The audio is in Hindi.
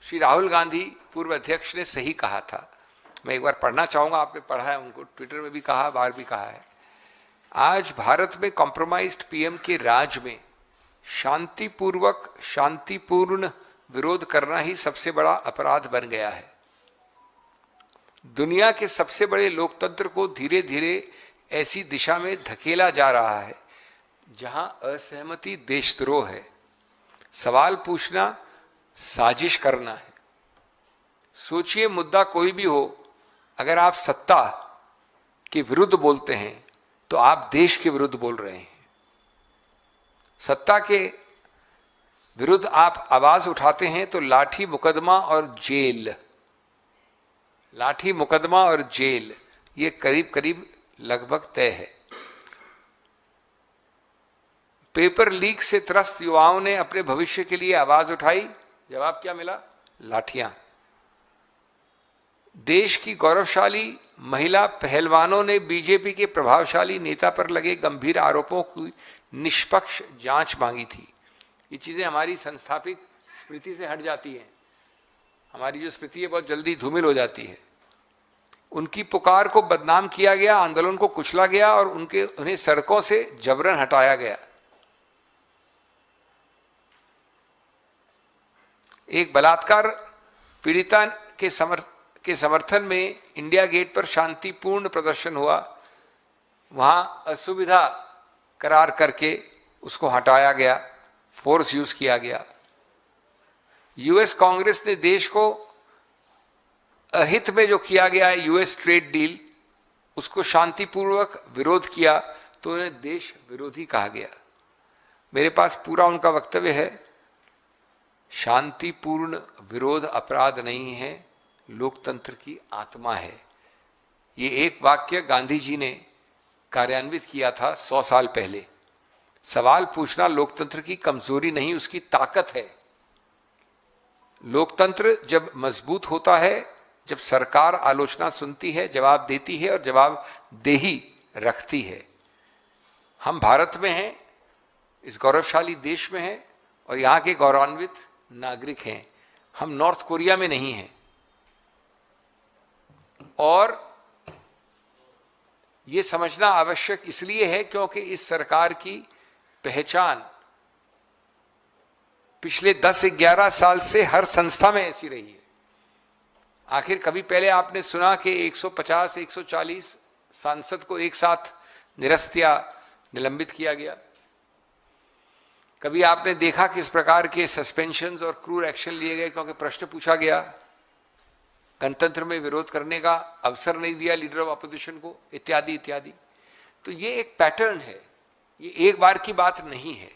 श्री राहुल गांधी पूर्व अध्यक्ष ने सही कहा था। मैं एक बार पढ़ना चाहूंगा, आपने पढ़ा है, उनको ट्विटर में भी कहा, बाहर भी कहा है। आज भारत में कॉम्प्रोमाइज्ड पीएम के राज में शांतिपूर्वक शांतिपूर्ण विरोध करना ही सबसे बड़ा अपराध बन गया है। दुनिया के सबसे बड़े लोकतंत्र को धीरे धीरे ऐसी दिशा में धकेला जा रहा है जहां असहमति देशद्रोह है, सवाल पूछना साजिश करना है। सोचिए, मुद्दा कोई भी हो, अगर आप सत्ता के विरुद्ध बोलते हैं तो आप देश के विरुद्ध बोल रहे हैं। सत्ता के विरुद्ध आप आवाज उठाते हैं तो लाठी मुकदमा और जेल, लाठी मुकदमा और जेल, ये करीब करीब लगभग तय है। पेपर लीक से त्रस्त युवाओं ने अपने भविष्य के लिए आवाज उठाई, जवाब क्या मिला? लाठियां। देश की गौरवशाली महिला पहलवानों ने बीजेपी के प्रभावशाली नेता पर लगे गंभीर आरोपों की निष्पक्ष जांच मांगी थी। ये चीजें हमारी संस्थापित स्मृति से हट जाती हैं। हमारी जो स्मृति है बहुत जल्दी धूमिल हो जाती है। उनकी पुकार को बदनाम किया गया, आंदोलन को कुचला गया और उन्हें सड़कों से जबरन हटाया गया। एक बलात्कार पीड़िता के समर्थन में इंडिया गेट पर शांतिपूर्ण प्रदर्शन हुआ। वहां असुविधा करार करके उसको हटाया गया, फोर्स यूज किया गया। यूएस कांग्रेस ने देश को अहित में जो किया गया है यूएस ट्रेड डील, उसको शांतिपूर्वक विरोध किया तो उन्हें देश विरोधी कहा गया। मेरे पास पूरा उनका वक्तव्य है। शांतिपूर्ण विरोध अपराध नहीं है, लोकतंत्र की आत्मा है। ये एक वाक्य गांधी जी ने कार्यान्वित किया था 100 साल पहले। सवाल पूछना लोकतंत्र की कमजोरी नहीं, उसकी ताकत है। लोकतंत्र जब मजबूत होता है, जब सरकार आलोचना सुनती है, जवाब देती है और जवाब देही रखती है। हम भारत में हैं, इस गौरवशाली देश में हैं और यहाँ के गौरवान्वित नागरिक हैं। हम नॉर्थ कोरिया में नहीं हैं। और यह समझना आवश्यक इसलिए है क्योंकि इस सरकार की पहचान पिछले 10-11 साल से हर संस्था में ऐसी रही है। आखिर कभी पहले आपने सुना कि 150-140 सांसद को एक साथ निरस्त या निलंबित किया गया? कभी आपने देखा किस प्रकार के सस्पेंशंस और क्रूर एक्शन लिए गए क्योंकि प्रश्न पूछा गया, गणतंत्र में विरोध करने का अवसर नहीं दिया लीडर ऑफ अपोजिशन को, इत्यादि इत्यादि। तो ये एक पैटर्न है, ये एक बार की बात नहीं है।